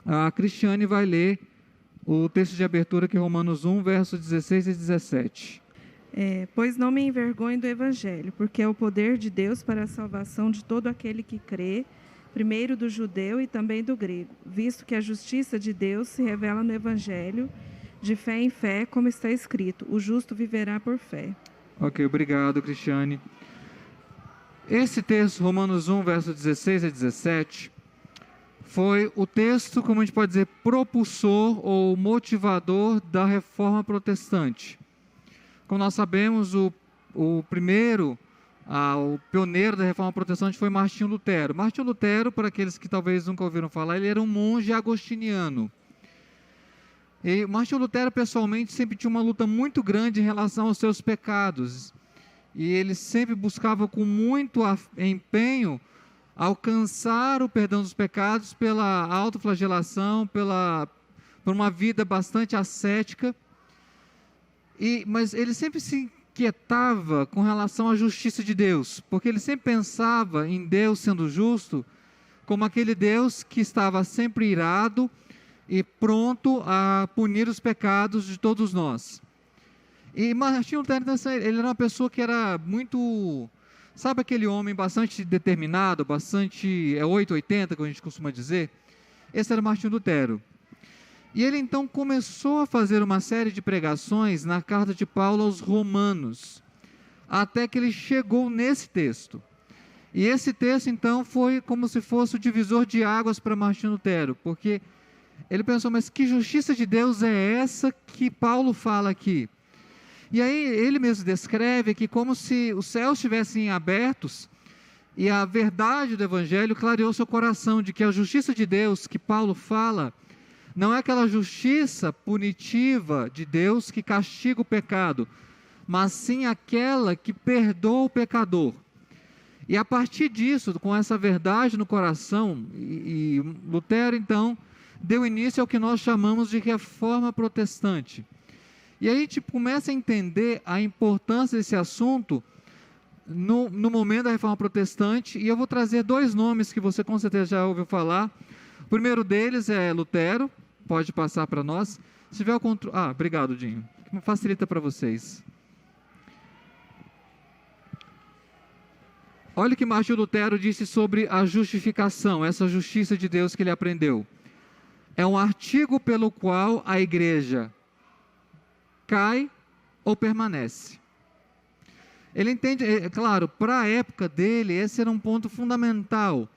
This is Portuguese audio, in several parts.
A Cristiane vai ler o texto de abertura, que é Romanos 1, versos 16 e 17. Pois não me envergonho do Evangelho, porque é o poder de Deus para a salvação de todo aquele que crê, primeiro do judeu e também do grego, visto que a justiça de Deus se revela no Evangelho, de fé em fé, como está escrito, o justo viverá por fé. Ok, obrigado, Cristiane. Esse texto, Romanos 1, versos 16 a 17, foi o texto, como a gente pode dizer, propulsor ou motivador da Reforma Protestante. Como nós sabemos, o pioneiro da Reforma Protestante foi Martinho Lutero. Martinho Lutero, para aqueles que talvez nunca ouviram falar, ele era um monge agostiniano. E Martinho Lutero, pessoalmente, sempre tinha uma luta muito grande em relação aos seus pecados. E ele sempre buscava com muito empenho alcançar o perdão dos pecados pela autoflagelação, por uma vida bastante ascética. Mas ele sempre se inquietava com relação à justiça de Deus, porque ele sempre pensava em Deus sendo justo como aquele Deus que estava sempre irado e pronto a punir os pecados de todos nós. E Martinho Lutero, ele era uma pessoa que era muito, sabe, aquele homem bastante determinado, bastante 880, como a gente costuma dizer? Esse era Martinho Lutero. E ele então começou a fazer uma série de pregações na carta de Paulo aos Romanos, até que ele chegou nesse texto. E esse texto então foi como se fosse o divisor de águas para Martinho Lutero, porque ele pensou, mas que justiça de Deus é essa que Paulo fala aqui? E aí ele mesmo descreve que como se os céus estivessem abertos e a verdade do Evangelho clareou seu coração, de que a justiça de Deus que Paulo fala não é aquela justiça punitiva de Deus que castiga o pecado, mas sim aquela que perdoa o pecador. E a partir disso, com essa verdade no coração, e Lutero então deu início ao que nós chamamos de Reforma Protestante. E aí a gente começa a entender a importância desse assunto no momento da Reforma Protestante, e eu vou trazer dois nomes que você com certeza já ouviu falar. O primeiro deles é Lutero, pode passar para nós. Se tiver o controle... obrigado, Dinho. Facilita para vocês. Olha o que Martinho Lutero disse sobre a justificação, essa justiça de Deus que ele aprendeu. É um artigo pelo qual a igreja cai ou permanece. Ele entende, claro, para a época dele, esse era um ponto fundamental.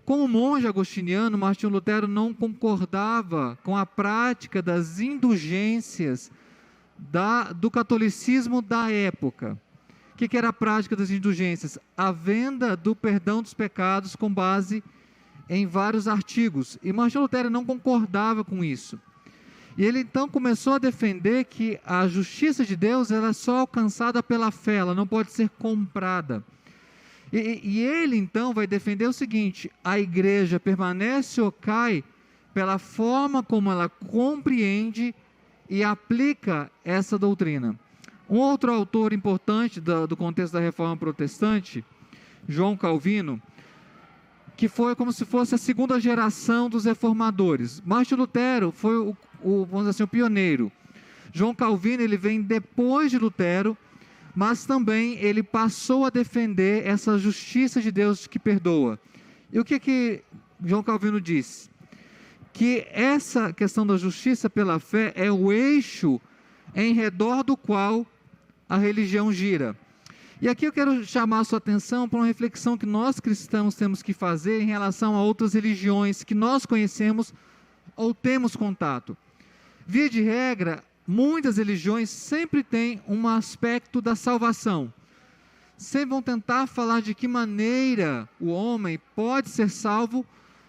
Como monge agostiniano, Martinho Lutero não concordava com a prática das indulgências do catolicismo da época. O que era a prática das indulgências? A venda do perdão dos pecados com base em vários artigos. E Martinho Lutero não concordava com isso. E ele então começou a defender que a justiça de Deus ela é só alcançada pela fé, ela não pode ser comprada. E ele então vai defender o seguinte: a igreja permanece ou cai pela forma como ela compreende e aplica essa doutrina. Um outro autor importante do contexto da Reforma Protestante, João Calvino, que foi como se fosse a segunda geração dos reformadores. Martinho Lutero foi vamos dizer assim, o pioneiro. João Calvino, ele vem depois de Lutero, mas também ele passou a defender essa justiça de Deus que perdoa. E o que João Calvino diz? Que essa questão da justiça pela fé é o eixo em redor do qual a religião gira. E aqui eu quero chamar a sua atenção para uma reflexão que nós cristãos temos que fazer em relação a outras religiões que nós conhecemos ou temos contato. Via de regra, muitas religiões sempre têm um aspecto da salvação. Sempre vão tentar falar de que maneira o homem pode ser salvo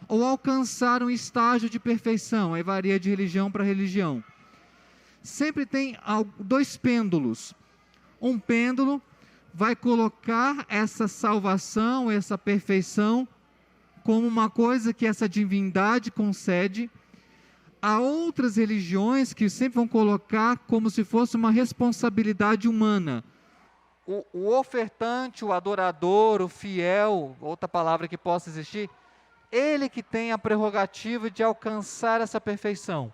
ou alcançar um estágio de perfeição. Aí varia de religião para religião. Sempre tem dois pêndulos. Um pêndulo vai colocar essa salvação, essa perfeição, como uma coisa que essa divindade concede. Há outras religiões que sempre vão colocar como se fosse uma responsabilidade humana. O ofertante, o adorador, o fiel, outra palavra que possa existir, Ele que tem a prerrogativa de alcançar essa perfeição.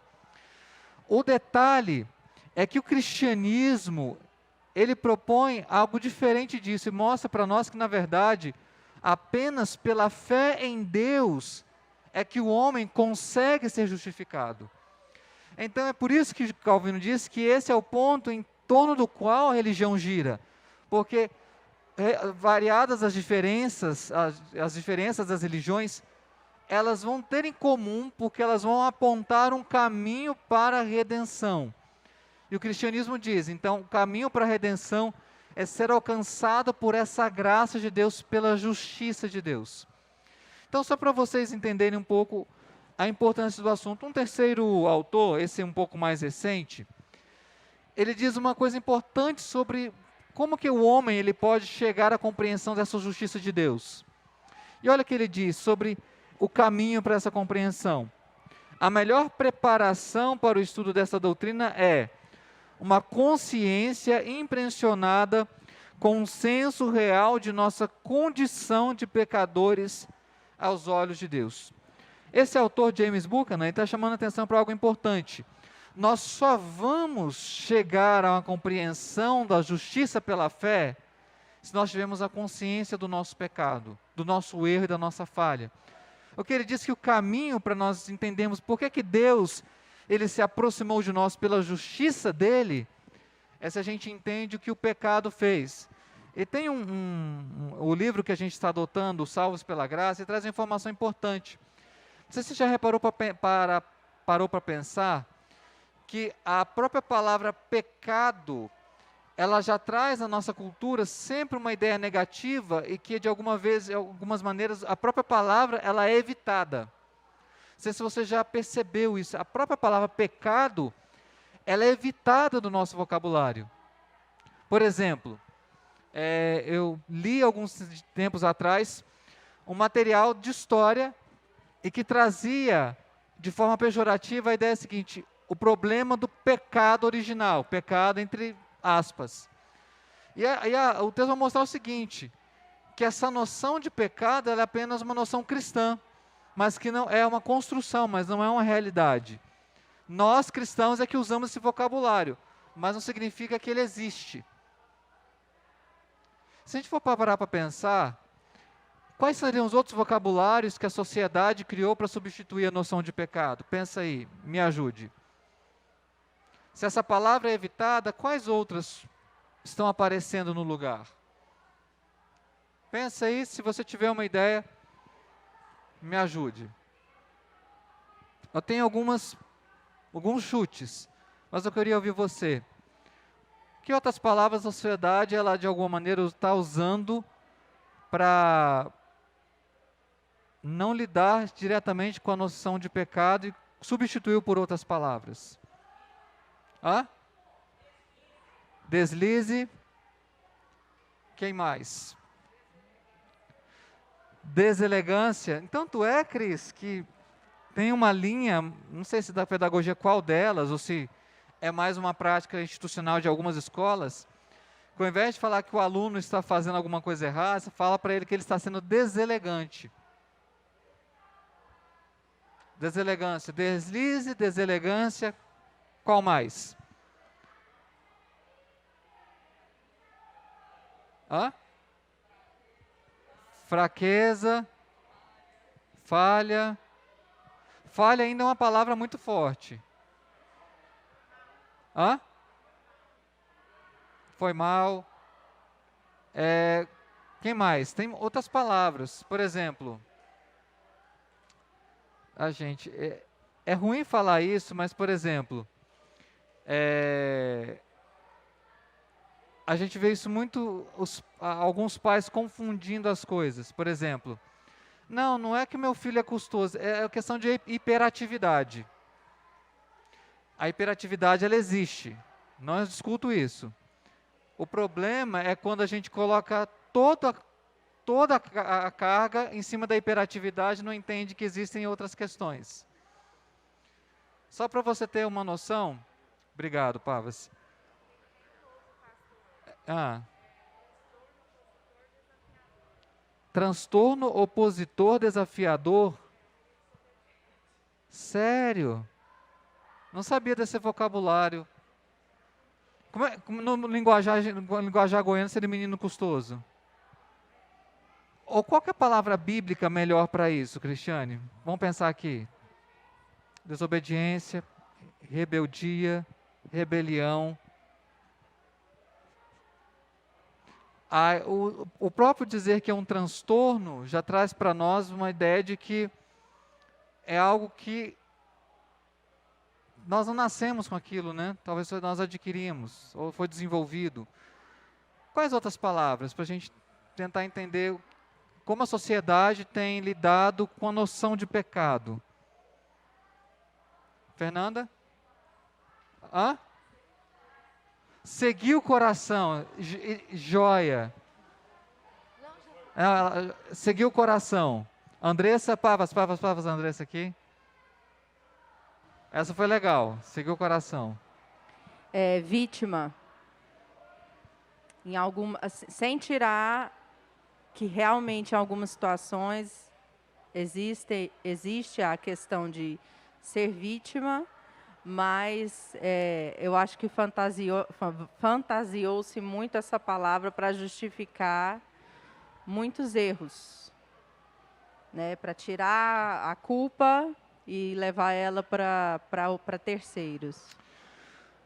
O detalhe é que o cristianismo, ele propõe algo diferente disso e mostra para nós que, na verdade, apenas pela fé em Deus é que o homem consegue ser justificado. Então é por isso que Calvino diz que esse é o ponto em torno do qual a religião gira, porque variadas as diferenças das religiões, elas vão ter em comum porque elas vão apontar um caminho para a redenção. E o cristianismo diz, então, o caminho para a redenção é ser alcançado por essa graça de Deus, pela justiça de Deus. Então, só para vocês entenderem um pouco a importância do assunto, um terceiro autor, esse um pouco mais recente, ele diz uma coisa importante sobre como que o homem ele pode chegar à compreensão dessa justiça de Deus. E olha o que ele diz sobre o caminho para essa compreensão. A melhor preparação para o estudo dessa doutrina é uma consciência impressionada com um senso real de nossa condição de pecadores aos olhos de Deus. Esse autor, James Buchanan, está chamando a atenção para algo importante. Nós só vamos chegar a uma compreensão da justiça pela fé se nós tivermos a consciência do nosso pecado, do nosso erro e da nossa falha. O que ele diz que o caminho para nós entendermos por que Deus ele se aproximou de nós pela justiça dele, é se a gente entende o que o pecado fez. E tem o livro que a gente está adotando, Salvos pela Graça, e traz uma informação importante. Não sei se você já parou para pensar que a própria palavra pecado, ela já traz na nossa cultura sempre uma ideia negativa e que de algumas maneiras, a própria palavra ela é evitada. Não sei se você já percebeu isso. A própria palavra pecado, ela é evitada do nosso vocabulário. Por exemplo, eu li alguns tempos atrás um material de história e que trazia de forma pejorativa a ideia seguinte: o problema do pecado original, pecado entre aspas. O texto vai mostrar o seguinte, que essa noção de pecado ela é apenas uma noção cristã, mas que não é uma construção, mas não é uma realidade. Nós cristãos é que usamos esse vocabulário, mas não significa que ele existe. Se a gente for parar para pensar, quais seriam os outros vocabulários que a sociedade criou para substituir a noção de pecado? Pensa aí, me ajude. Se essa palavra é evitada, quais outras estão aparecendo no lugar? Pensa aí, se você tiver uma ideia, me ajude. Eu tenho alguns chutes, mas eu queria ouvir você. Que outras palavras a sociedade, ela de alguma maneira está usando para não lidar diretamente com a noção de pecado e substituiu por outras palavras? Deslize. Quem mais? Deselegância. Então, tu é, Cris, que tem uma linha, não sei se da pedagogia qual delas, ou se é mais uma prática institucional de algumas escolas, que ao invés de falar que o aluno está fazendo alguma coisa errada, você fala para ele que ele está sendo deselegante. Deselegância. Deslize, deselegância. Qual mais? Fraqueza, falha. Falha ainda é uma palavra muito forte. Foi mal. Quem mais? Tem outras palavras. Por exemplo, gente, é ruim falar isso, mas, por exemplo, a gente vê isso muito, alguns pais confundindo as coisas. Por exemplo, não é que meu filho é custoso, é questão de hiperatividade. A hiperatividade, ela existe, não discuto isso. O problema é quando a gente coloca toda a carga em cima da hiperatividade e não entende que existem outras questões. Só para você ter uma noção, obrigado, Pavas. Transtorno opositor desafiador Sério? Não sabia desse vocabulário. Como no linguajar goiano seria menino custoso? Ou qual que é a palavra bíblica melhor para isso, Cristiane? Vamos pensar aqui. Desobediência, rebeldia, rebelião. O próprio dizer que é um transtorno já traz para nós uma ideia de que é algo que nós não nascemos com aquilo, né? Talvez nós adquirimos, ou foi desenvolvido. Quais outras palavras para a gente tentar entender como a sociedade tem lidado com a noção de pecado? Fernanda? Hã? Seguir o coração, joia. Seguir o coração. Andressa, pavas, Andressa aqui. Essa foi legal, seguir o coração. Vítima. Sem tirar que realmente em algumas situações existe a questão de ser vítima, mas eu acho que fantasiou-se muito essa palavra para justificar muitos erros, né? Para tirar a culpa e levar ela para terceiros.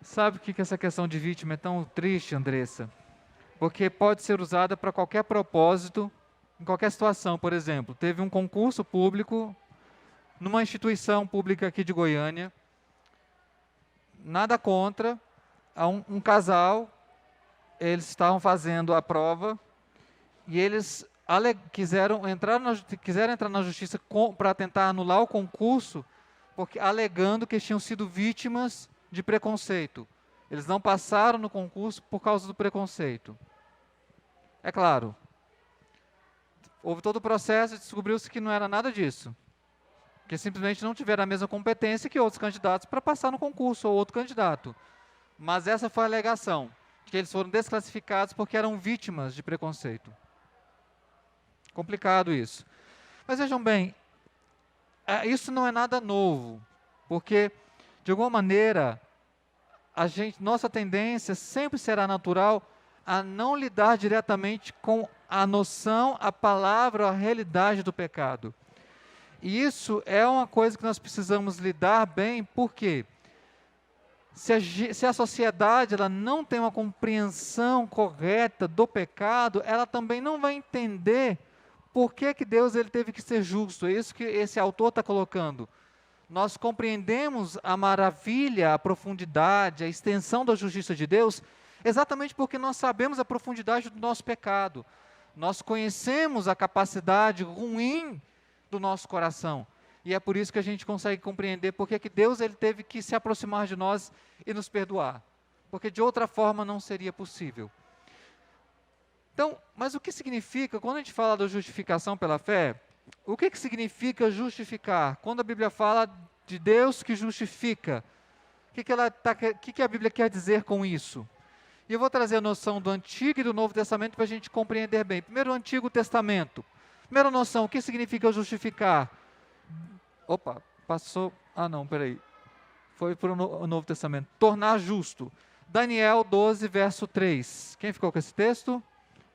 Sabe o que essa questão de vítima é tão triste, Andressa? Porque pode ser usada para qualquer propósito, em qualquer situação. Por exemplo, teve um concurso público numa instituição pública aqui de Goiânia. Nada contra, um casal, eles estavam fazendo a prova e eles quiseram entrar na justiça para tentar anular o concurso, porque alegando que tinham sido vítimas de preconceito. Eles não passaram no concurso por causa do preconceito. É claro, houve todo o processo e descobriu-se que não era nada disso. Que simplesmente não tiveram a mesma competência que outros candidatos para passar no concurso, ou outro candidato. Mas essa foi a alegação, que eles foram desclassificados porque eram vítimas de preconceito. Complicado isso. Mas vejam bem, isso não é nada novo, porque, de alguma maneira, nossa tendência sempre será natural a não lidar diretamente com a noção, a palavra, a realidade do pecado. E isso é uma coisa que nós precisamos lidar bem, porque se a sociedade ela não tem uma compreensão correta do pecado, ela também não vai entender por que Deus ele teve que ser justo. É isso que esse autor está colocando. Nós compreendemos a maravilha, a profundidade, a extensão da justiça de Deus, exatamente porque nós sabemos a profundidade do nosso pecado. Nós conhecemos a capacidade ruim do nosso coração. E é por isso que a gente consegue compreender porque que Deus ele teve que se aproximar de nós e nos perdoar. Porque de outra forma não seria possível. Então, mas o que significa, quando a gente fala da justificação pela fé, o que significa justificar? Quando a Bíblia fala de Deus que justifica, o que a Bíblia quer dizer com isso? E eu vou trazer a noção do Antigo e do Novo Testamento para a gente compreender bem. Primeiro, o Antigo Testamento. Primeira noção, o que significa justificar? Opa, passou. Não, peraí. Foi para o Novo Testamento. Tornar justo. Daniel 12, verso 3. Quem ficou com esse texto?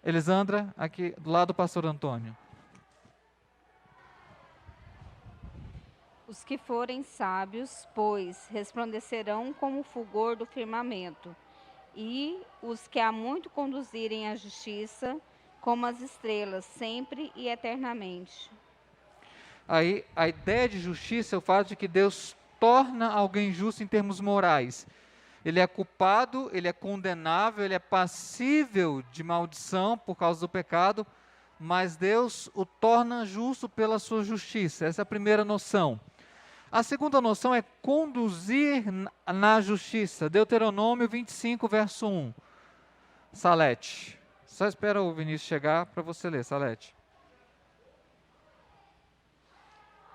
Elisandra, aqui do lado do pastor Antônio. Os que forem sábios, pois, resplandecerão como o fulgor do firmamento, e os que há muito conduzirem à justiça, como as estrelas, sempre e eternamente. Aí, a ideia de justiça é o fato de que Deus torna alguém justo em termos morais. Ele é culpado, ele é condenável, ele é passível de maldição por causa do pecado, mas Deus o torna justo pela sua justiça. Essa é a primeira noção. A segunda noção é conduzir na justiça. Deuteronômio 25, verso 1. Salete. Só espera o Vinícius chegar para você ler, Salete.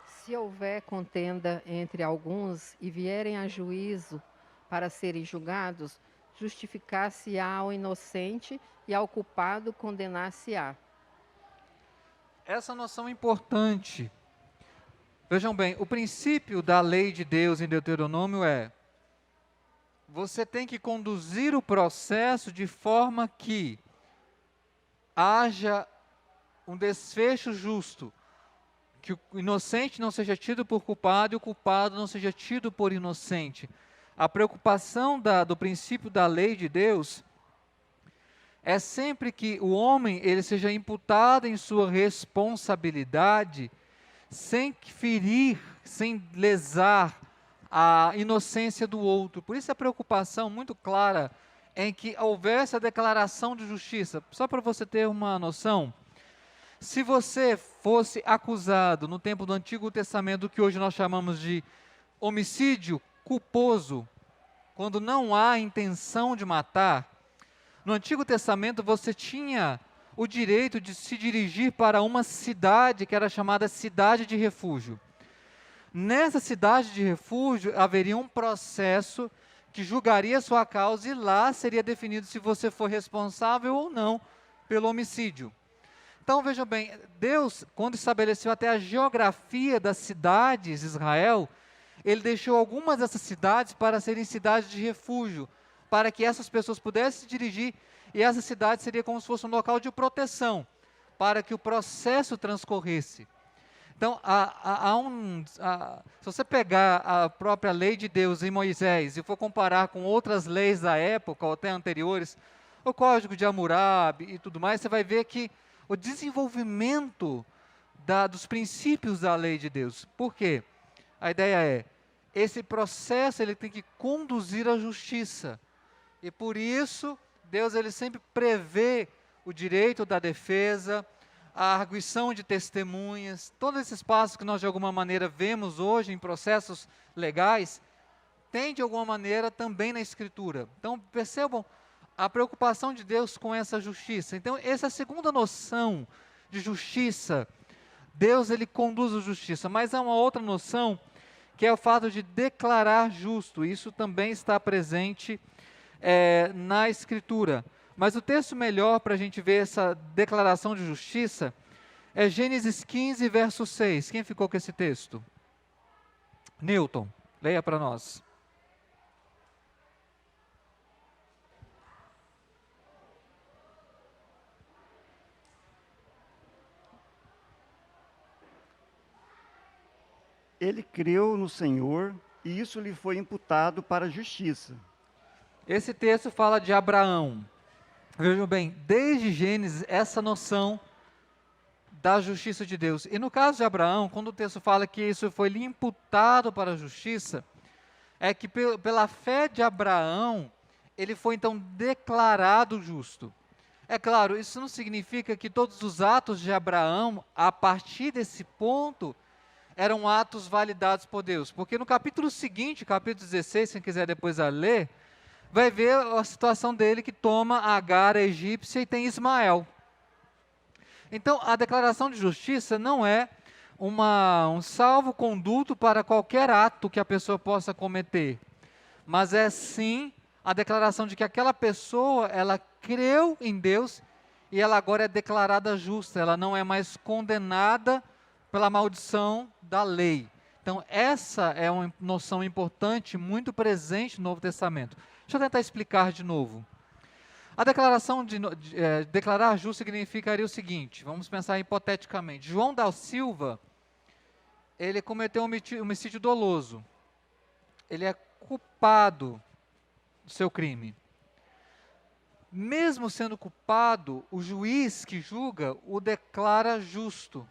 Se houver contenda entre alguns e vierem a juízo para serem julgados, justificar-se-á o inocente e ao culpado condenar-se-á. Essa noção é importante. Vejam bem, o princípio da lei de Deus em Deuteronômio é: você tem que conduzir o processo de forma que haja um desfecho justo, que o inocente não seja tido por culpado e o culpado não seja tido por inocente. A preocupação do princípio da lei de Deus é sempre que o homem ele seja imputado em sua responsabilidade, sem ferir, sem lesar a inocência do outro. Por isso a preocupação muito clara em que houvesse a declaração de justiça. Só para você ter uma noção, se você fosse acusado no tempo do Antigo Testamento, do que hoje nós chamamos de homicídio culposo, quando não há intenção de matar, no Antigo Testamento você tinha o direito de se dirigir para uma cidade que era chamada cidade de refúgio. Nessa cidade de refúgio haveria um processo que julgaria sua causa e lá seria definido se você for responsável ou não pelo homicídio. Então vejam bem, Deus, quando estabeleceu até a geografia das cidades de Israel, Ele deixou algumas dessas cidades para serem cidades de refúgio, para que essas pessoas pudessem se dirigir, e essa cidade seria como se fosse um local de proteção, para que o processo transcorresse. Então, se você pegar a própria lei de Deus em Moisés e for comparar com outras leis da época, ou até anteriores, o Código de Hammurabi e tudo mais, você vai ver que o desenvolvimento dos princípios da lei de Deus. Por quê? A ideia é, esse processo ele tem que conduzir à justiça. E por isso, Deus ele sempre prevê o direito da defesa, a arguição de testemunhas, todos esses passos que nós de alguma maneira vemos hoje em processos legais, tem de alguma maneira também na Escritura. Então percebam a preocupação de Deus com essa justiça. Então essa é a segunda noção de justiça. Deus ele conduz a justiça, mas há uma outra noção que é o fato de declarar justo. Isso também está presente na Escritura. Mas o texto melhor para a gente ver essa declaração de justiça é Gênesis 15, verso 6. Quem ficou com esse texto? Newton, leia para nós. Ele creu no Senhor e isso lhe foi imputado para a justiça. Esse texto fala de Abraão. Vejam bem, desde Gênesis, essa noção da justiça de Deus. E no caso de Abraão, quando o texto fala que isso foi lhe imputado para a justiça, é que pela fé de Abraão, ele foi então declarado justo. É claro, isso não significa que todos os atos de Abraão, a partir desse ponto, eram atos validados por Deus. Porque no capítulo seguinte, capítulo 16, quem quiser depois ler, vai ver a situação dele que toma Agar, a egípcia, e tem Ismael. Então, a declaração de justiça não é um salvo-conduto para qualquer ato que a pessoa possa cometer, mas é sim a declaração de que aquela pessoa, ela creu em Deus e ela agora é declarada justa, ela não é mais condenada pela maldição da lei. Então, essa é uma noção importante, muito presente no Novo Testamento. Deixa eu tentar explicar de novo. A declaração declarar justo significaria o seguinte, vamos pensar hipoteticamente. João da Silva, ele cometeu um homicídio doloso. Ele é culpado do seu crime. Mesmo sendo culpado, o juiz que julga o declara justo.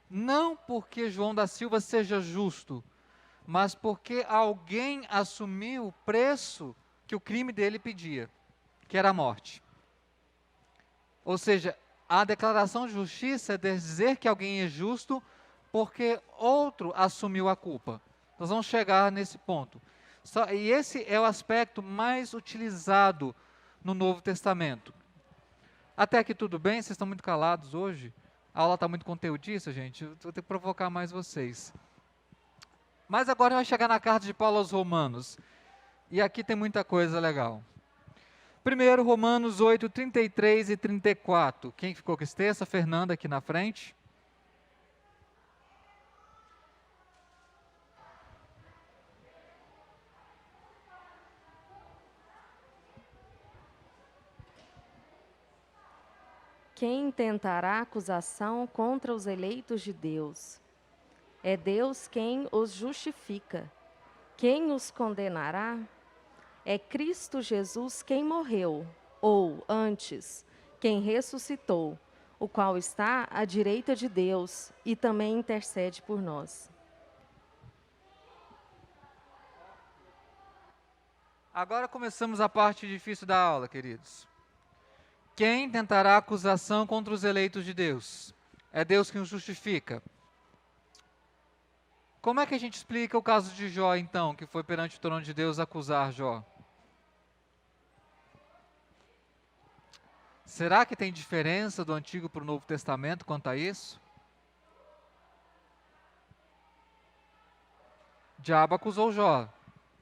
Não porque João da Silva seja justo, mas porque alguém assumiu o preço que o crime dele pedia, que era a morte. Ou seja, a declaração de justiça é dizer que alguém é justo porque outro assumiu a culpa. Nós vamos chegar nesse ponto. E esse é o aspecto mais utilizado no Novo Testamento. Até aqui tudo bem? Vocês estão muito calados hoje? A aula está muito conteudista, gente. Eu vou ter que provocar mais vocês. Mas agora vai chegar na carta de Paulo aos Romanos. E aqui tem muita coisa legal. Primeiro, Romanos 8, 33 e 34. Quem ficou com esse texto? A Fernanda aqui na frente. quem intentará acusação contra os eleitos de Deus? É Deus quem os justifica. Quem os condenará? É Cristo Jesus quem morreu, ou, antes, quem ressuscitou, o qual está à direita de Deus e também intercede por nós. Agora começamos a parte difícil da aula, queridos. Quem tentará acusação contra os eleitos de Deus? É Deus quem os justifica. Como é que a gente explica o caso de Jó, então, que foi perante o trono de Deus acusar Jó? Será que tem diferença do Antigo para o Novo Testamento quanto a isso? O diabo acusou Jó.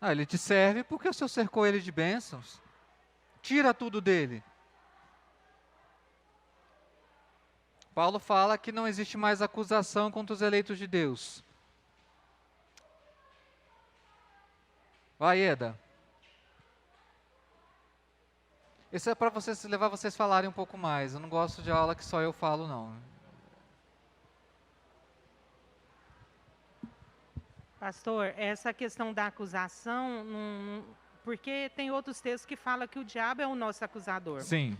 Ele te serve porque o Senhor cercou ele de bênçãos. Tira tudo dele. Paulo fala que não existe mais acusação contra os eleitos de Deus. Vai, Eda. Isso é para vocês, levar vocês a falarem um pouco mais. Eu não gosto de aula que só eu falo, não. Pastor, essa questão da acusação, porque tem outros textos que falam que o diabo é o nosso acusador. Sim.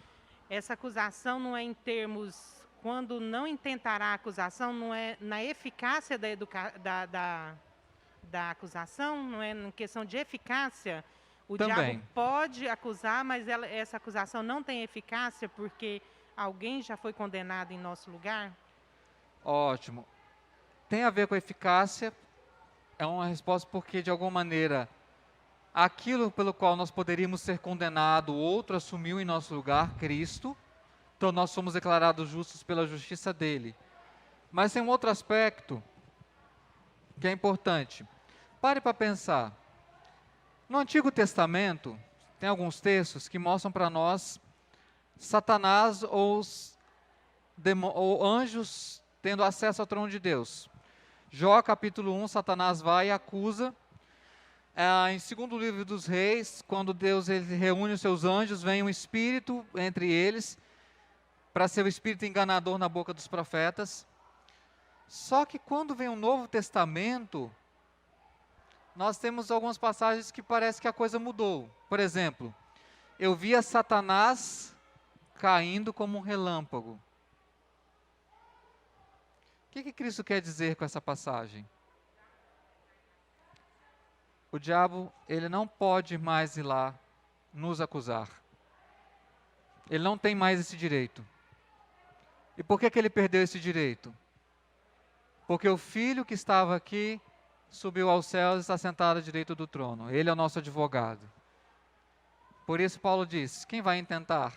Essa acusação não é em termos, quando não intentará a acusação, não é na eficácia da acusação, não é na questão de eficácia. O Também. diabo pode acusar, mas essa acusação não tem eficácia porque alguém já foi condenado em nosso lugar? Ótimo. Tem a ver com a eficácia. É uma resposta porque, de alguma maneira, aquilo pelo qual nós poderíamos ser condenados, o outro assumiu em nosso lugar, Cristo. Então, nós somos declarados justos pela justiça dele. Mas tem um outro aspecto que é importante. Pare para pensar. No Antigo Testamento, tem alguns textos que mostram para nós Satanás ou anjos tendo acesso ao trono de Deus. Jó, capítulo 1, Satanás vai e acusa. Em segundo livro dos reis, quando Deus ele reúne os seus anjos, vem um espírito entre eles, para ser o espírito enganador na boca dos profetas. Só que quando vem o Novo Testamento, nós temos algumas passagens que parece que a coisa mudou. Por exemplo, eu via Satanás caindo como um relâmpago. O que Cristo quer dizer com essa passagem? O diabo, ele não pode mais ir lá nos acusar. Ele não tem mais esse direito. E por que ele perdeu esse direito? Porque o Filho que estava aqui subiu aos céus e está sentado à direita do trono. Ele é o nosso advogado. Por isso Paulo diz, quem vai intentar?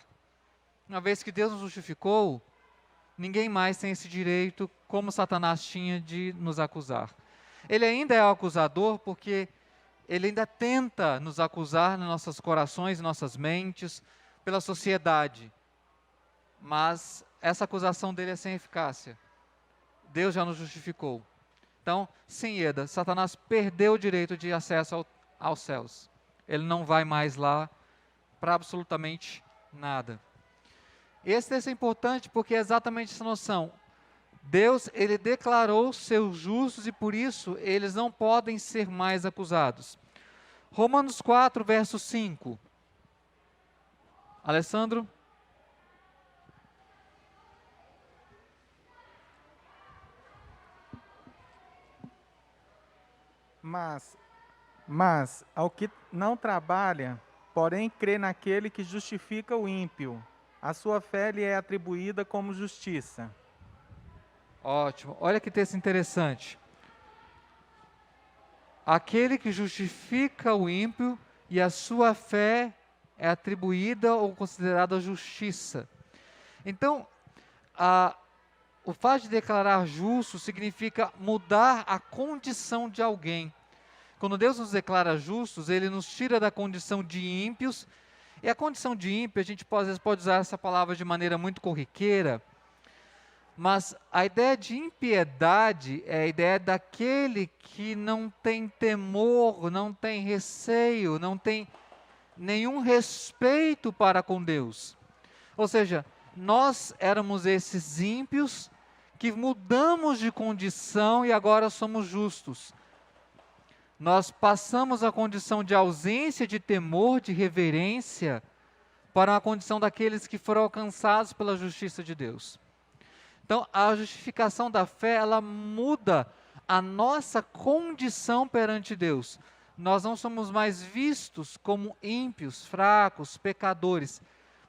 Uma vez que Deus nos justificou, ninguém mais tem esse direito como Satanás tinha de nos acusar. Ele ainda é o acusador porque ele ainda tenta nos acusar nos nossos corações, nossas mentes, pela sociedade. Mas essa acusação dele é sem eficácia. Deus já nos justificou. Então, sim, Eda, Satanás perdeu o direito de acesso aos céus. Ele não vai mais lá para absolutamente nada. Esse texto é importante porque é exatamente essa noção. Deus, ele declarou seus justos e por isso eles não podem ser mais acusados. Romanos 4, verso 5. Alessandro? Mas ao que não trabalha, porém crê naquele que justifica o ímpio, a sua fé lhe é atribuída como justiça. Ótimo. Olha que texto interessante. Aquele que justifica o ímpio e a sua fé é atribuída ou considerada justiça. Então, o fato de declarar justo significa mudar a condição de alguém. Quando Deus nos declara justos, Ele nos tira da condição de ímpios. E a condição de ímpio, a gente às vezes pode usar essa palavra de maneira muito corriqueira, mas a ideia de impiedade é a ideia daquele que não tem temor, não tem receio, não tem nenhum respeito para com Deus. Ou seja, nós éramos esses ímpios que mudamos de condição e agora somos justos. Nós passamos a condição de ausência, de temor, de reverência, para a condição daqueles que foram alcançados pela justiça de Deus. Então, a justificação da fé, ela muda a nossa condição perante Deus. Nós não somos mais vistos como ímpios, fracos, pecadores,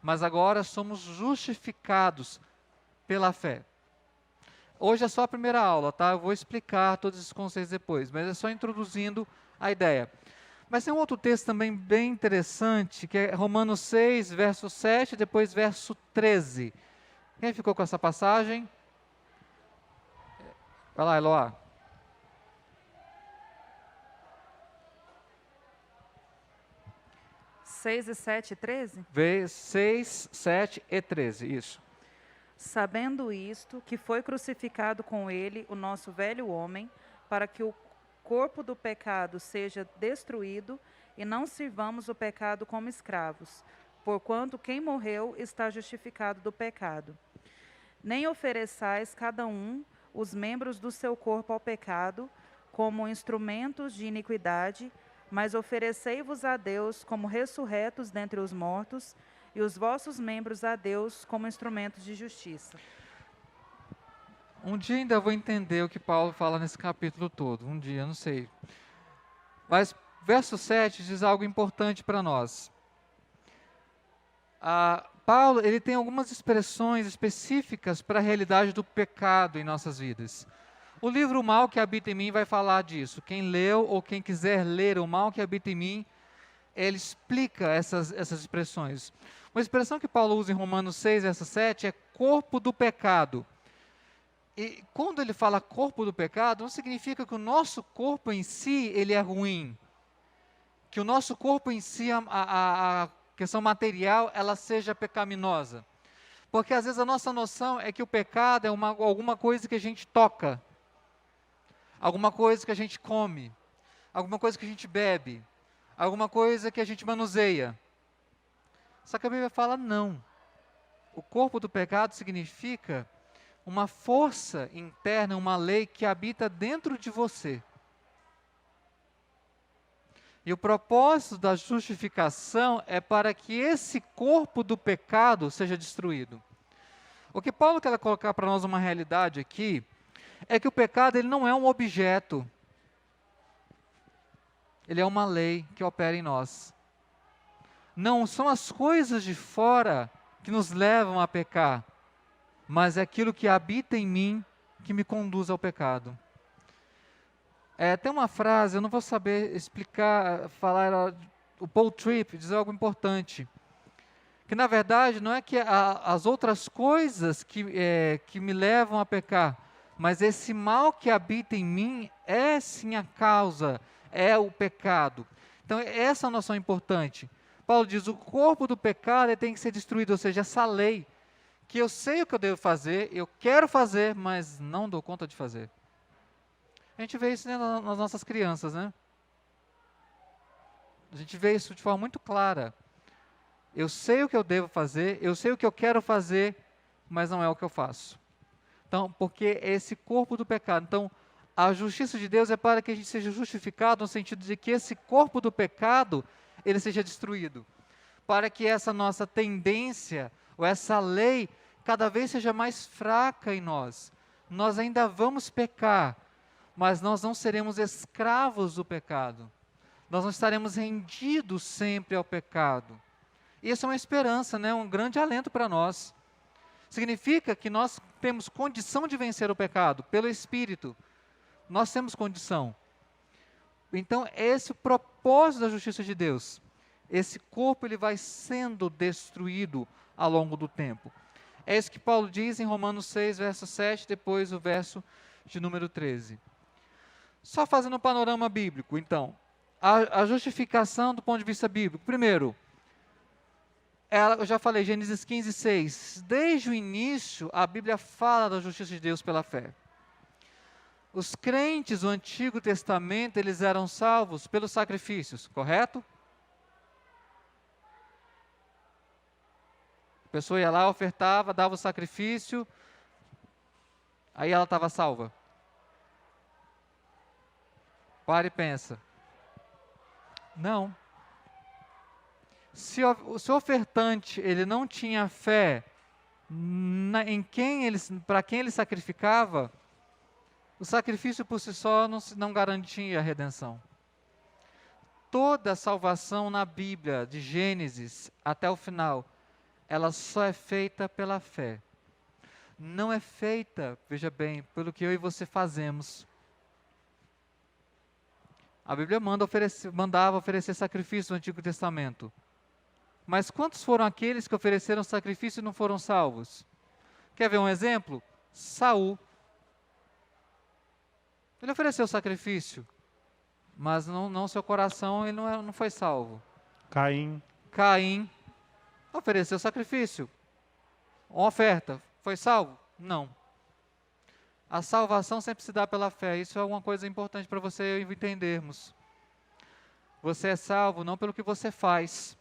mas agora somos justificados pela fé. Hoje é só a primeira aula, tá? Eu vou explicar todos esses conceitos depois, mas é só introduzindo a ideia. Mas tem um outro texto também bem interessante, que é Romanos 6, verso 7, depois verso 13. Quem ficou com essa passagem? Vai lá, Eloá. 6 e 7 e 13? 6, 7 e 13, isso. Sabendo isto, que foi crucificado com ele o nosso velho homem, para que o corpo do pecado seja destruído e não sirvamos o pecado como escravos, porquanto quem morreu está justificado do pecado. Nem ofereçais cada um os membros do seu corpo ao pecado como instrumentos de iniquidade, mas oferecei-vos a Deus como ressurretos dentre os mortos, e os vossos membros a Deus como instrumentos de justiça. Um dia ainda vou entender o que Paulo fala nesse capítulo todo. Um dia, não sei. Mas verso 7 diz algo importante para nós. Paulo, ele tem algumas expressões específicas para a realidade do pecado em nossas vidas. O livro O Mal que Habita em Mim vai falar disso. Quem leu ou quem quiser ler O Mal que Habita em Mim, ele explica essas expressões. Uma expressão que Paulo usa em Romanos 6, verso 7 é corpo do pecado. E quando ele fala corpo do pecado, não significa que o nosso corpo em si ele é ruim. Que o nosso corpo em si, a questão material, ela seja pecaminosa. Porque às vezes a nossa noção é que o pecado é alguma coisa que a gente toca, alguma coisa que a gente come, alguma coisa que a gente bebe, alguma coisa que a gente manuseia. Só que a Bíblia fala não. O corpo do pecado significa uma força interna, uma lei que habita dentro de você. E o propósito da justificação é para que esse corpo do pecado seja destruído. O que Paulo quer colocar para nós uma realidade aqui é que o pecado ele não é um objeto. Ele é uma lei que opera em nós. Não são as coisas de fora que nos levam a pecar, mas é aquilo que habita em mim que me conduz ao pecado. Tem uma frase, eu não vou saber explicar, falar, o Paul Tripp diz algo importante, que na verdade não é que as outras coisas que me levam a pecar, mas esse mal que habita em mim é sim a causa, é o pecado. Então essa é a noção importante. Paulo diz, o corpo do pecado tem que ser destruído, ou seja, essa lei, que eu sei o que eu devo fazer, eu quero fazer, mas não dou conta de fazer. A gente vê isso nas nossas crianças, né? A gente vê isso de forma muito clara. Eu sei o que eu devo fazer, eu sei o que eu quero fazer, mas não é o que eu faço. Então, porque é esse corpo do pecado. Então, a justiça de Deus é para que a gente seja justificado no sentido de que esse corpo do pecado ele seja destruído, para que essa nossa tendência, ou essa lei, cada vez seja mais fraca em nós. Nós ainda vamos pecar, mas nós não seremos escravos do pecado. Nós não estaremos rendidos sempre ao pecado. Isso é uma esperança, né? Um grande alento para nós. Significa que nós temos condição de vencer o pecado, pelo Espírito. Nós temos condição. Então, esse é o propósito da justiça de Deus. Esse corpo ele vai sendo destruído ao longo do tempo. É isso que Paulo diz em Romanos 6, verso 7, depois o verso de número 13. Só fazendo um panorama bíblico, então. A justificação do ponto de vista bíblico. Primeiro, eu já falei, Gênesis 15, 6. Desde o início, a Bíblia fala da justiça de Deus pela fé. Os crentes do Antigo Testamento, eles eram salvos pelos sacrifícios, correto? pessoa ia lá, ofertava, dava o sacrifício, aí ela estava salva. Para e pensa. Não. Se o ofertante ele não tinha fé para quem ele sacrificava, o sacrifício por si só não garantia a redenção. Toda a salvação na Bíblia, de Gênesis até o final, ela só é feita pela fé. Não é feita, veja bem, pelo que eu e você fazemos. A Bíblia mandava oferecer sacrifício no Antigo Testamento. Mas quantos foram aqueles que ofereceram sacrifício e não foram salvos? Quer ver um exemplo? Saul. Ele ofereceu sacrifício, mas não seu coração, ele não foi salvo. Caim ofereceu sacrifício, uma oferta, foi salvo? Não. A salvação sempre se dá pela fé. Isso é uma coisa importante para você e eu entendermos. Você é salvo não pelo que você faz,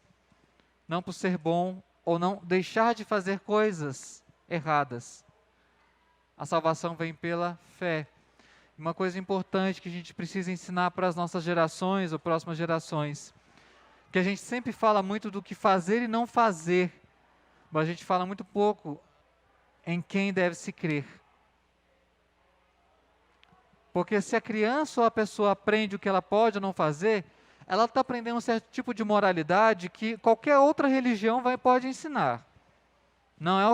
não por ser bom ou não deixar de fazer coisas erradas. A salvação vem pela fé. Uma coisa importante que a gente precisa ensinar para as nossas gerações ou próximas gerações, que a gente sempre fala muito do que fazer e não fazer, mas a gente fala muito pouco em quem deve se crer. Porque se a criança ou a pessoa aprende o que ela pode ou não fazer, ela está aprendendo um certo tipo de moralidade que qualquer outra religião pode ensinar. Não é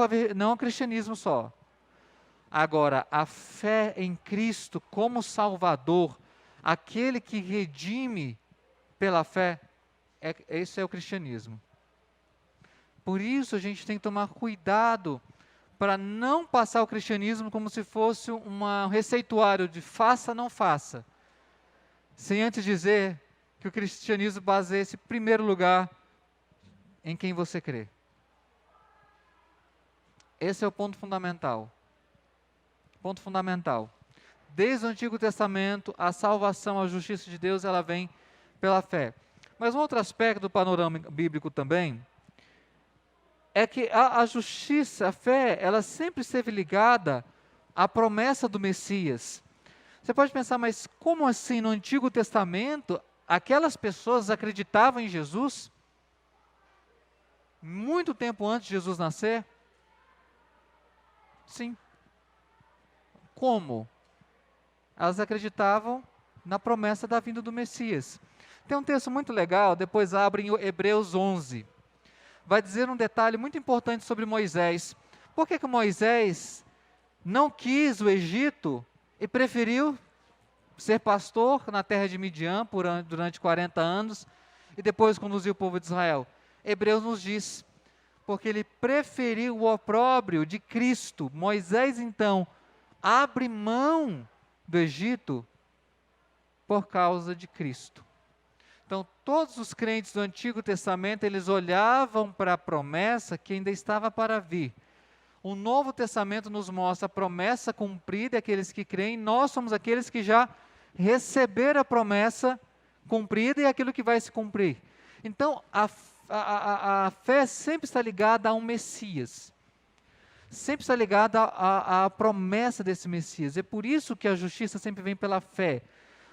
o cristianismo só. Agora, a fé em Cristo como Salvador, aquele que redime pela fé, esse é o cristianismo. Por isso a gente tem que tomar cuidado para não passar o cristianismo como se fosse um receituário de faça, não faça. Sem antes dizer que o cristianismo baseia-se, em primeiro lugar, em quem você crê. Esse é o ponto fundamental. Ponto fundamental. Desde o Antigo Testamento, a salvação, a justiça de Deus, ela vem pela fé. Mas um outro aspecto do panorama bíblico também, é que a justiça, a fé, ela sempre esteve ligada à promessa do Messias. Você pode pensar, mas como assim no Antigo Testamento, aquelas pessoas acreditavam em Jesus? Muito tempo antes de Jesus nascer? Sim. Como? Elas acreditavam na promessa da vinda do Messias. Tem um texto muito legal, depois abre em Hebreus 11. Vai dizer um detalhe muito importante sobre Moisés. Por que Moisés não quis o Egito e preferiu ser pastor na terra de Midian durante 40 anos e depois conduzir o povo de Israel? Hebreus nos diz, porque ele preferiu o opróbrio de Cristo. Moisés, então, abre mão do Egito por causa de Cristo. Então, todos os crentes do Antigo Testamento, eles olhavam para a promessa que ainda estava para vir. O Novo Testamento nos mostra a promessa cumprida, aqueles que creem, nós somos aqueles que já receberam a promessa cumprida e aquilo que vai se cumprir. Então, a fé sempre está ligada a um Messias. Sempre está ligada à promessa desse Messias. É por isso que a justiça sempre vem pela fé.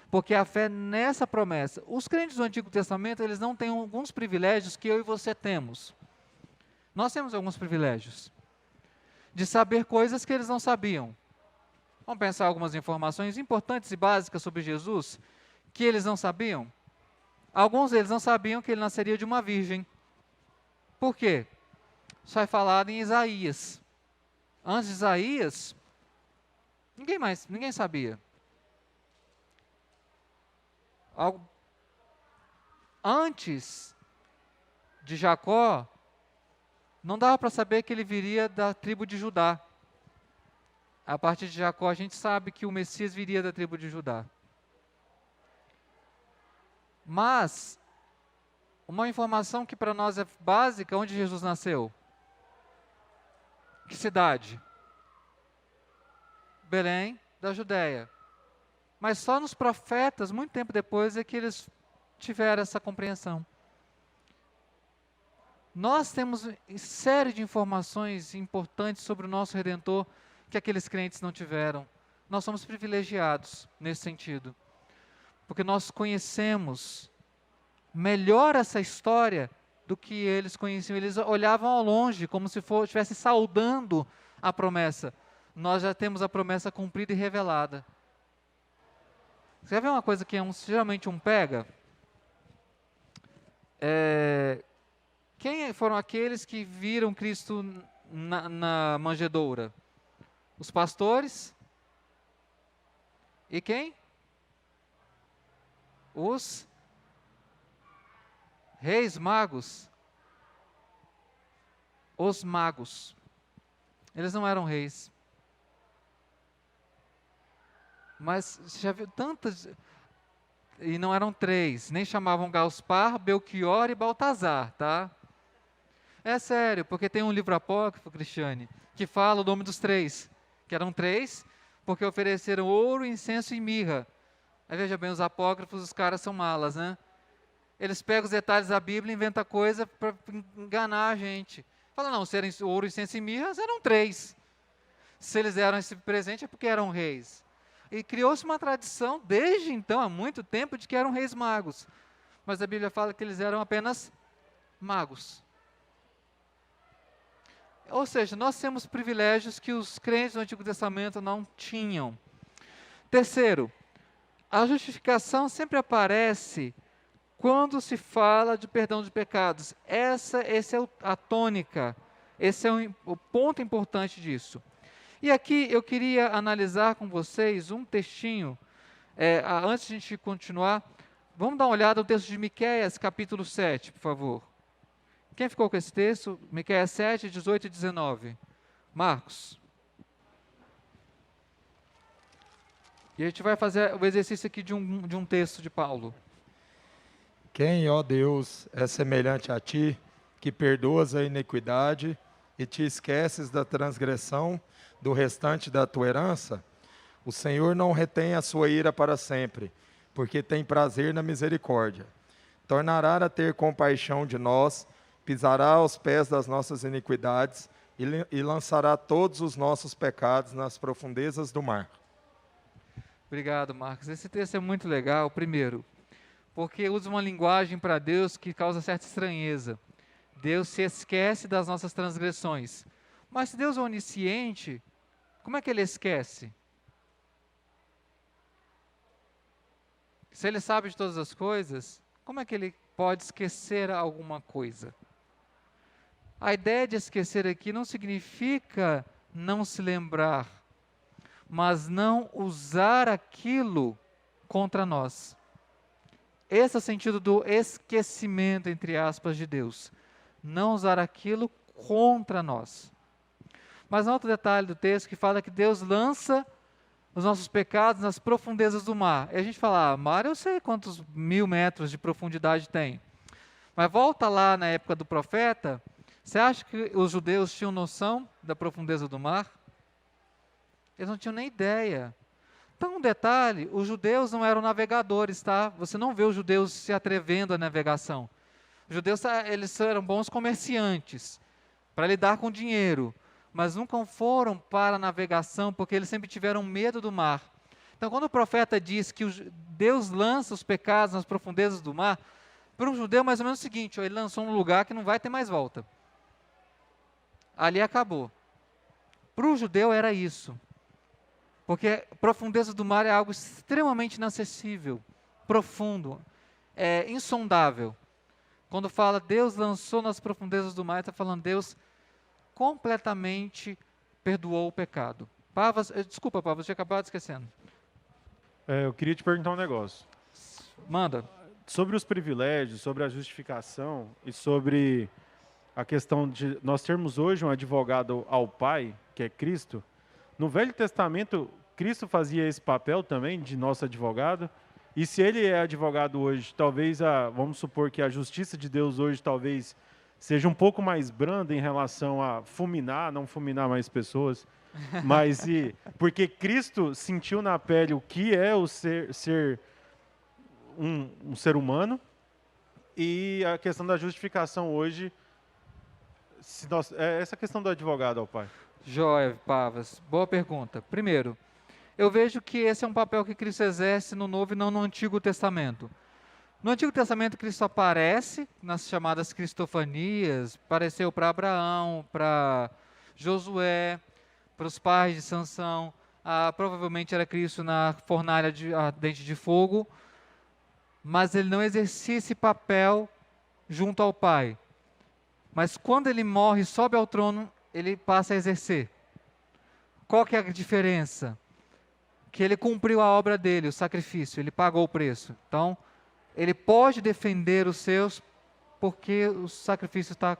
Porque a fé nessa promessa. Os crentes do Antigo Testamento, eles não têm alguns privilégios que eu e você temos. Nós temos alguns privilégios. De saber coisas que eles não sabiam. Vamos pensar algumas informações importantes e básicas sobre Jesus, que eles não sabiam. Alguns deles não sabiam que ele nasceria de uma virgem. Por quê? Isso é falado em Isaías. Antes de Isaías, ninguém sabia. Antes de Jacó, não dava para saber que ele viria da tribo de Judá. A partir de Jacó, a gente sabe que o Messias viria da tribo de Judá. Mas, uma informação que para nós é básica, onde Jesus nasceu? Que cidade? Belém, da Judéia. Mas só nos profetas, muito tempo depois, é que eles tiveram essa compreensão. Nós temos série de informações importantes sobre o nosso Redentor que aqueles crentes não tiveram. Nós somos privilegiados nesse sentido, porque nós conhecemos melhor essa história do que eles conheciam. Eles olhavam ao longe, como se estivessem saudando a promessa. Nós já temos a promessa cumprida e revelada. Você quer ver uma coisa que geralmente pega? Quem foram aqueles que viram Cristo na manjedoura? Os pastores? E quem? Os reis magos. Os magos. Eles não eram reis. Mas você já viu tantas... E não eram três, nem chamavam Gaspar, Belchior e Baltazar, tá? É sério, porque tem um livro apócrifo, Cristiane, que fala o nome dos três, que eram três, porque ofereceram ouro, incenso e mirra. Aí veja bem, os apócrifos, os caras são malas, né? Eles pegam os detalhes da Bíblia e inventam coisa para enganar a gente. Fala, não, se eram ouro, incenso e mirra, eram três. Se eles deram esse presente é porque eram reis. E criou-se uma tradição, desde então, há muito tempo, de que eram reis magos. Mas a Bíblia fala que eles eram apenas magos. Ou seja, nós temos privilégios que os crentes do Antigo Testamento não tinham. Terceiro, a justificação sempre aparece quando se fala de perdão de pecados. Essa é a tônica, esse é o ponto importante disso. E aqui eu queria analisar com vocês um textinho, antes de a gente continuar, vamos dar uma olhada no texto de Miqueias, capítulo 7, por favor. Quem ficou com esse texto? Miqueias 7, 18 e 19. Marcos. E a gente vai fazer o exercício aqui de um texto de Paulo. Quem, ó Deus, é semelhante a ti, que perdoas a iniquidade e te esqueces da transgressão do restante da tua herança? O Senhor não retém a sua ira para sempre, porque tem prazer na misericórdia. Tornará a ter compaixão de nós, pisará aos pés das nossas iniquidades e lançará todos os nossos pecados nas profundezas do mar. Obrigado, Marcos. Esse texto é muito legal, primeiro, porque usa uma linguagem para Deus que causa certa estranheza. Deus se esquece das nossas transgressões. Mas se Deus é onisciente, como é que Ele esquece? Se Ele sabe de todas as coisas, como é que Ele pode esquecer alguma coisa? A ideia de esquecer aqui não significa não se lembrar, mas não usar aquilo contra nós. Esse é o sentido do esquecimento, entre aspas, de Deus. Não usar aquilo contra nós. Mas há outro detalhe do texto que fala que Deus lança os nossos pecados nas profundezas do mar. E a gente fala, mar eu sei quantos 1000 metros de profundidade tem. Mas volta lá na época do profeta, você acha que os judeus tinham noção da profundeza do mar? Eles não tinham nem ideia. Então, um detalhe, os judeus não eram navegadores, tá? Você não vê os judeus se atrevendo à navegação. Os judeus, eles eram bons comerciantes, para lidar com dinheiro, mas nunca foram para a navegação, porque eles sempre tiveram medo do mar. Então, quando o profeta diz que Deus lança os pecados nas profundezas do mar, para um judeu, mais ou menos o seguinte, ele lançou num lugar que não vai ter mais volta. Ali acabou. Para o judeu era isso. Porque a profundeza do mar é algo extremamente inacessível, profundo, insondável. Quando fala Deus lançou nas profundezas do mar, está falando Deus completamente perdoou o pecado. Pavas, desculpa, Pavas, eu tinha acabado esquecendo. Eu queria te perguntar um negócio. Manda. Sobre os privilégios, sobre a justificação e sobre a questão de nós termos hoje um advogado ao Pai, que é Cristo. No Velho Testamento, Cristo fazia esse papel também de nosso advogado. E se ele é advogado hoje, talvez, vamos supor que a justiça de Deus hoje talvez seja um pouco mais branda em relação a não fulminar mais pessoas, mas porque Cristo sentiu na pele o que é o ser um ser humano, e a questão da justificação hoje essa questão do advogado ao pai. Joia, Pavas. Boa pergunta. Primeiro, eu vejo que esse é um papel que Cristo exerce no Novo e não no Antigo Testamento. No Antigo Testamento, Cristo aparece nas chamadas cristofanias, apareceu para Abraão, para Josué, para os pais de Sansão, provavelmente era Cristo na fornalha dente de fogo, mas ele não exercia esse papel junto ao Pai. Mas quando ele morre e sobe ao trono, ele passa a exercer. Qual que é a diferença? Que ele cumpriu a obra dele, o sacrifício, ele pagou o preço. Então, ele pode defender os seus porque o sacrifício está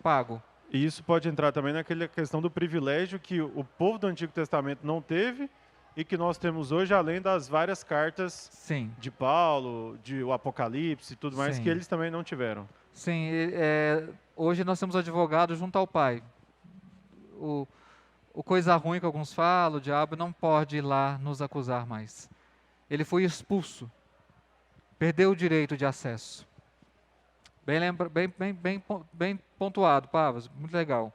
pago. E isso pode entrar também naquela questão do privilégio que o povo do Antigo Testamento não teve e que nós temos hoje, além das várias cartas Sim. de Paulo, de o Apocalipse e tudo mais, Sim. que eles também não tiveram. Sim, hoje nós temos advogado junto ao Pai. O coisa ruim que alguns falam, o diabo não pode ir lá nos acusar mais. Ele foi expulso, perdeu o direito de acesso. Bem pontuado, Pavas, muito legal.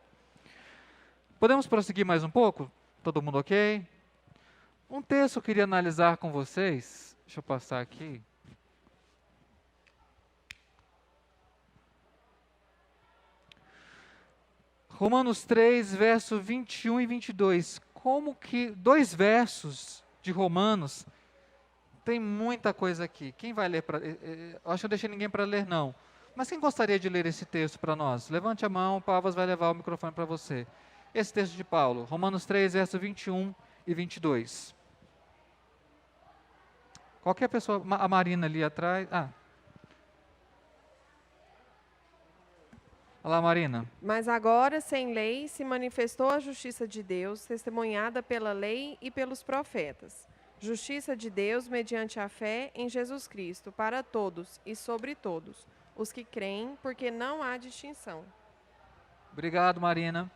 Podemos prosseguir mais um pouco? Todo mundo ok? Um texto eu queria analisar com vocês. Deixa eu passar aqui. Romanos 3, verso 21 e 22. Como que 2 versos de Romanos, tem muita coisa aqui. Quem vai ler? Acho que eu não deixei ninguém para ler, não. Mas quem gostaria de ler esse texto para nós? Levante a mão, Pavas vai levar o microfone para você. Esse texto de Paulo, Romanos 3, verso 21 e 22. Qualquer pessoa, a Marina ali atrás. Olá, Marina. Mas agora, sem lei, se manifestou a justiça de Deus, testemunhada pela lei e pelos profetas. Justiça de Deus mediante a fé em Jesus Cristo, para todos e sobre todos, os que creem, porque não há distinção. Obrigado, Marina.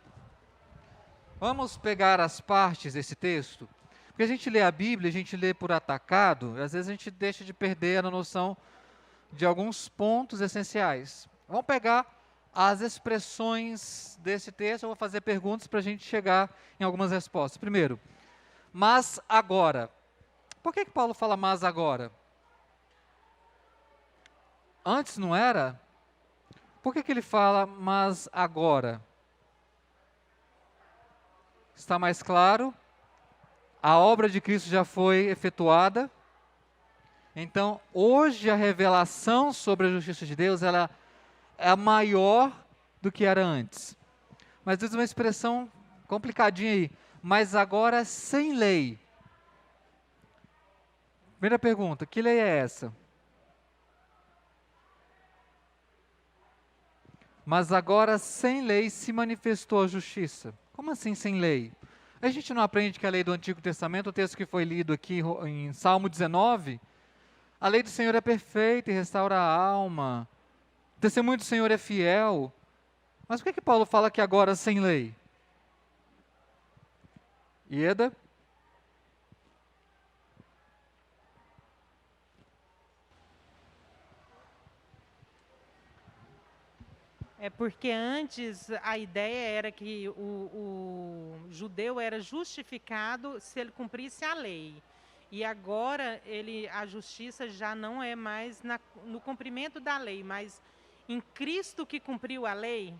Vamos pegar as partes desse texto, porque a gente lê a Bíblia, a gente lê por atacado, e às vezes a gente deixa de perder a noção de alguns pontos essenciais. Vamos pegar as expressões desse texto, eu vou fazer perguntas para a gente chegar em algumas respostas. Primeiro, mas agora. Por que Paulo fala mas agora? Antes não era? Por que ele fala mas agora? Está mais claro? A obra de Cristo já foi efetuada. Então, hoje a revelação sobre a justiça de Deus, ela é maior do que era antes. Mas diz uma expressão complicadinha aí. Mas agora sem lei. Primeira pergunta, que lei é essa? Mas agora sem lei se manifestou a justiça. Como assim sem lei? A gente não aprende que a lei do Antigo Testamento, o texto que foi lido aqui em Salmo 19, a lei do Senhor é perfeita e restaura a alma. O testemunho do Senhor é fiel. Mas por que Paulo fala que agora sem lei? Ieda? É porque antes a ideia era que o judeu era justificado se ele cumprisse a lei. E agora a justiça já não é mais no cumprimento da lei, mas em Cristo que cumpriu a lei.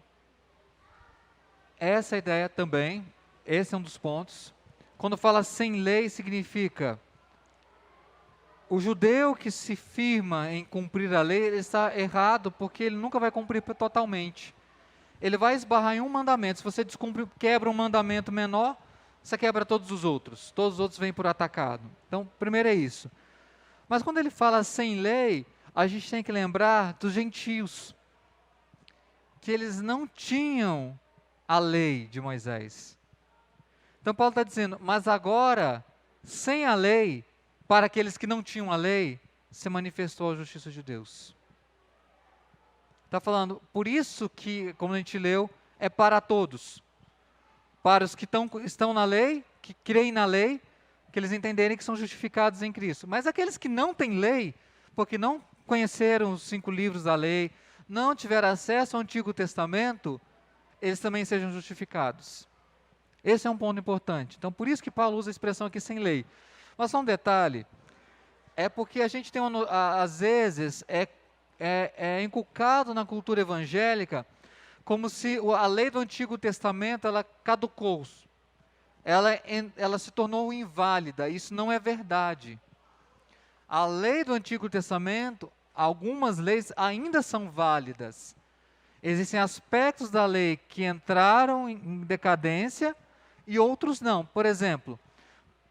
Essa ideia também, esse é um dos pontos. Quando fala sem lei, significa o judeu que se firma em cumprir a lei, ele está errado, porque ele nunca vai cumprir totalmente. Ele vai esbarrar em um mandamento. Se você quebra um mandamento menor, você quebra todos os outros. Todos os outros vêm por atacado. Então, primeiro é isso. Mas quando ele fala sem lei, a gente tem que lembrar dos gentios, que eles não tinham a lei de Moisés. Então, Paulo está dizendo, mas agora, sem a lei, para aqueles que não tinham a lei, se manifestou a justiça de Deus. Está falando, por isso que, como a gente leu, é para todos. Para os que estão na lei, que creem na lei, que eles entenderem que são justificados em Cristo. Mas aqueles que não têm lei, porque não conheceram os 5 livros da lei, não tiveram acesso ao Antigo Testamento, eles também sejam justificados. Esse é um ponto importante. Então, por isso que Paulo usa a expressão aqui sem lei. Mas só um detalhe, é porque a gente tem, às vezes, é inculcado na cultura evangélica como se a lei do Antigo Testamento, ela caducou. Ela se tornou inválida. Isso não é verdade. A lei do Antigo Testamento, algumas leis ainda são válidas. Existem aspectos da lei que entraram em decadência e outros não. Por exemplo,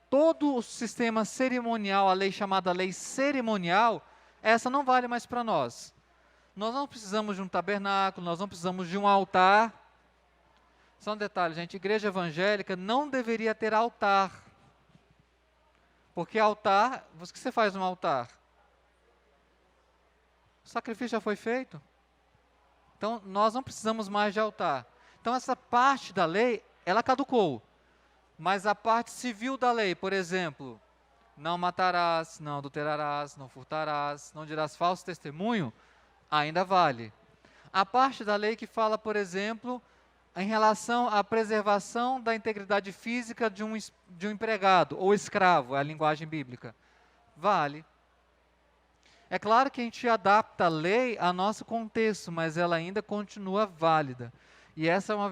todo o sistema cerimonial, a lei chamada lei cerimonial, essa não vale mais para nós. Nós não precisamos de um tabernáculo, nós não precisamos de um altar. Só um detalhe, gente, igreja evangélica não deveria ter altar. Porque altar, o que você faz no altar? O sacrifício já foi feito. Então, nós não precisamos mais de altar. Então, essa parte da lei, ela caducou. Mas a parte civil da lei, por exemplo, não matarás, não adulterarás, não furtarás, não dirás falso testemunho, ainda vale. A parte da lei que fala, por exemplo, em relação à preservação da integridade física de um empregado ou escravo, é a linguagem bíblica, vale. É claro que a gente adapta a lei ao nosso contexto, mas ela ainda continua válida. E essa é uma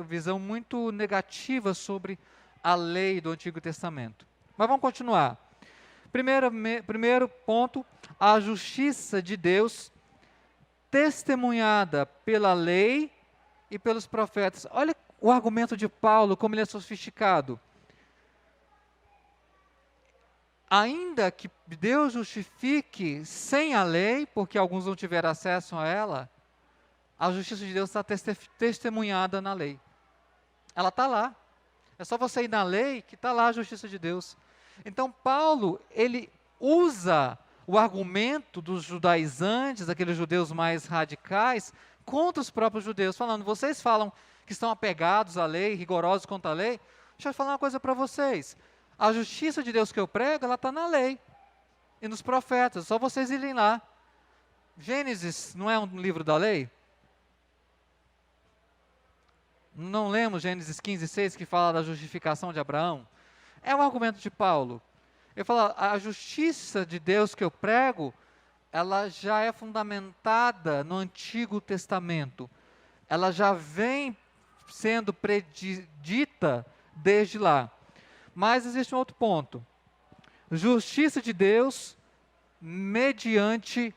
visão muito negativa sobre a lei do Antigo Testamento. Mas vamos continuar. Primeiro ponto, a justiça de Deus testemunhada pela lei e pelos profetas. Olha o argumento de Paulo, como ele é sofisticado. Ainda que Deus justifique sem a lei, porque alguns não tiveram acesso a ela, a justiça de Deus está testemunhada na lei. Ela está lá. É só você ir na lei que está lá a justiça de Deus. Então, Paulo, ele usa o argumento dos judaizantes, aqueles judeus mais radicais, contra os próprios judeus, falando, vocês falam que estão apegados à lei, rigorosos contra a lei, deixa eu falar uma coisa para vocês. A justiça de Deus que eu prego, ela está na lei e nos profetas, só vocês irem lá. Gênesis não é um livro da lei? Não lemos Gênesis 15:6 que fala da justificação de Abraão? É um argumento de Paulo. Ele fala, a justiça de Deus que eu prego, ela já é fundamentada no Antigo Testamento. Ela já vem sendo predita desde lá. Mas existe um outro ponto. Justiça de Deus mediante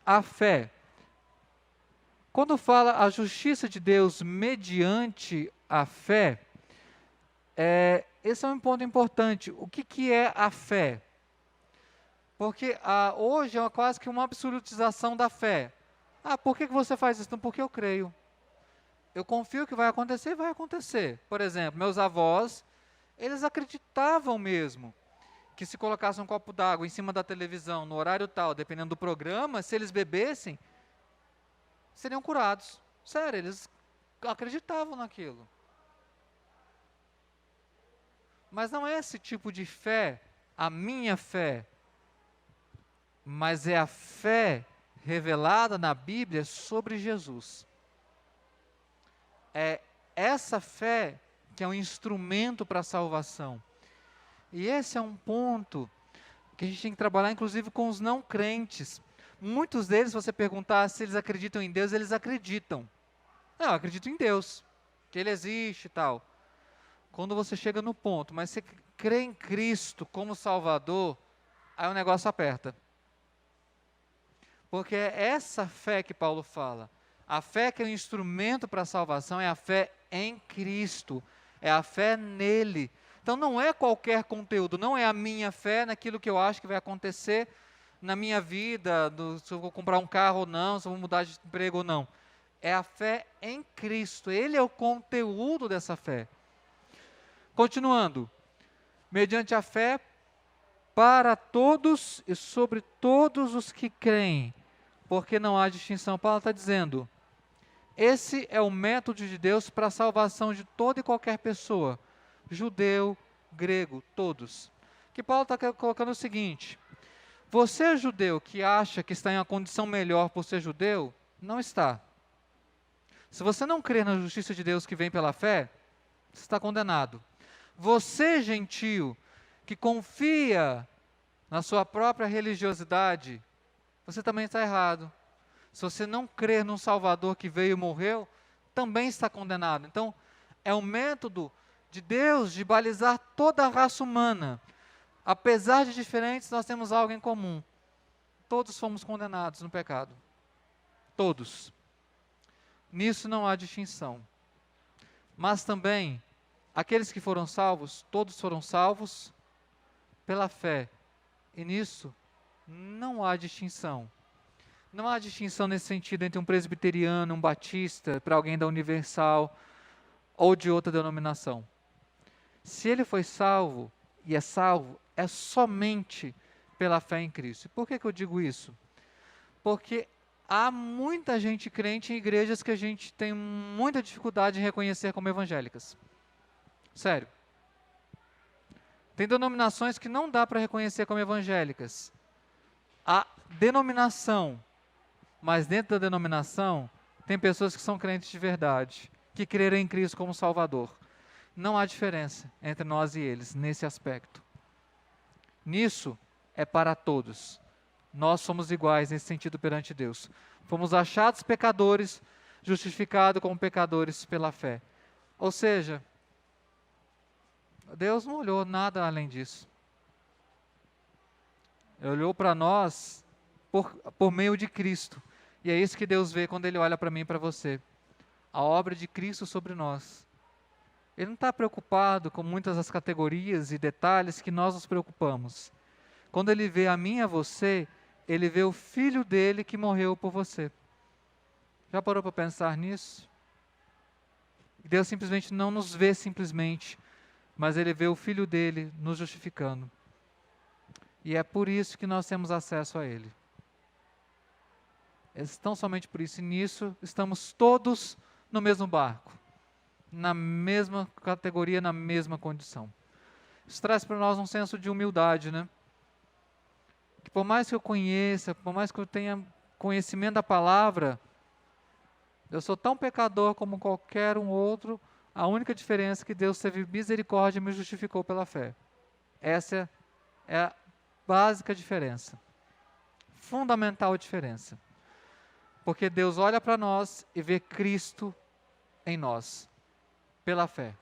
a fé. Quando fala a justiça de Deus mediante a fé, esse é um ponto importante. O que é a fé? Porque hoje é quase que uma absolutização da fé. Por que você faz isso? Então, porque eu creio. Eu confio que vai acontecer, vai acontecer. Por exemplo, meus avós, eles acreditavam mesmo que se colocasse um copo d'água em cima da televisão, no horário tal, dependendo do programa, se eles bebessem, seriam curados. Sério, eles acreditavam naquilo. Mas não é esse tipo de fé, a minha fé, mas é a fé revelada na Bíblia sobre Jesus. É essa fé que é um instrumento para a salvação. E esse é um ponto que a gente tem que trabalhar, inclusive, com os não crentes. Muitos deles, se você perguntar se eles acreditam em Deus, eles acreditam. Não, eu acredito em Deus, que Ele existe e tal. Quando você chega no ponto, mas você crê em Cristo como Salvador, aí o negócio aperta. Porque é essa fé que Paulo fala. A fé que é um instrumento para a salvação é a fé em Cristo. É a fé nele. Então não é qualquer conteúdo, não é a minha fé naquilo que eu acho que vai acontecer na minha vida, se eu vou comprar um carro ou não, se eu vou mudar de emprego ou não. É a fé em Cristo. Ele é o conteúdo dessa fé. Continuando. Mediante a fé, para todos e sobre todos os que creem, porque não há distinção. Paulo está dizendo, esse é o método de Deus para a salvação de toda e qualquer pessoa, judeu, grego, todos. Que Paulo está colocando o seguinte, você é judeu que acha que está em uma condição melhor por ser judeu, não está. Se você não crer na justiça de Deus que vem pela fé, você está condenado. Você, gentio, que confia na sua própria religiosidade, você também está errado. Se você não crer num Salvador que veio e morreu, também está condenado. Então, é um método de Deus de balizar toda a raça humana. Apesar de diferentes, nós temos algo em comum. Todos fomos condenados no pecado. Todos. Nisso não há distinção. Mas também, aqueles que foram salvos, todos foram salvos pela fé. E nisso não há distinção. Não há distinção nesse sentido entre um presbiteriano, um batista, para alguém da Universal ou de outra denominação. Se ele foi salvo e é salvo, é somente pela fé em Cristo. E por que eu digo isso? Porque há muita gente crente em igrejas que a gente tem muita dificuldade em reconhecer como evangélicas. Sério. Tem denominações que não dá para reconhecer como evangélicas. A denominação, mas dentro da denominação, tem pessoas que são crentes de verdade, que creram em Cristo como Salvador. Não há diferença entre nós e eles nesse aspecto. Nisso é para todos. Nós somos iguais nesse sentido perante Deus. Fomos achados pecadores, justificados como pecadores pela fé. Ou seja, Deus não olhou nada além disso. Ele olhou para nós por meio de Cristo. E é isso que Deus vê quando Ele olha para mim e para você. A obra de Cristo sobre nós. Ele não está preocupado com muitas das categorias e detalhes que nós nos preocupamos. Quando Ele vê a mim e a você, Ele vê o Filho dele que morreu por você. Já parou para pensar nisso? Deus simplesmente não nos vê simplesmente, mas Ele vê o Filho dele nos justificando. E é por isso que nós temos acesso a Ele. É tão somente por isso. E nisso estamos todos no mesmo barco, na mesma categoria, na mesma condição. Isso traz para nós um senso de humildade, né? Que por mais que eu conheça, por mais que eu tenha conhecimento da palavra, eu sou tão pecador como qualquer um outro. A única diferença é que Deus teve misericórdia e me justificou pela fé. Essa é a básica diferença. Fundamental diferença. Porque Deus olha para nós e vê Cristo em nós, pela fé.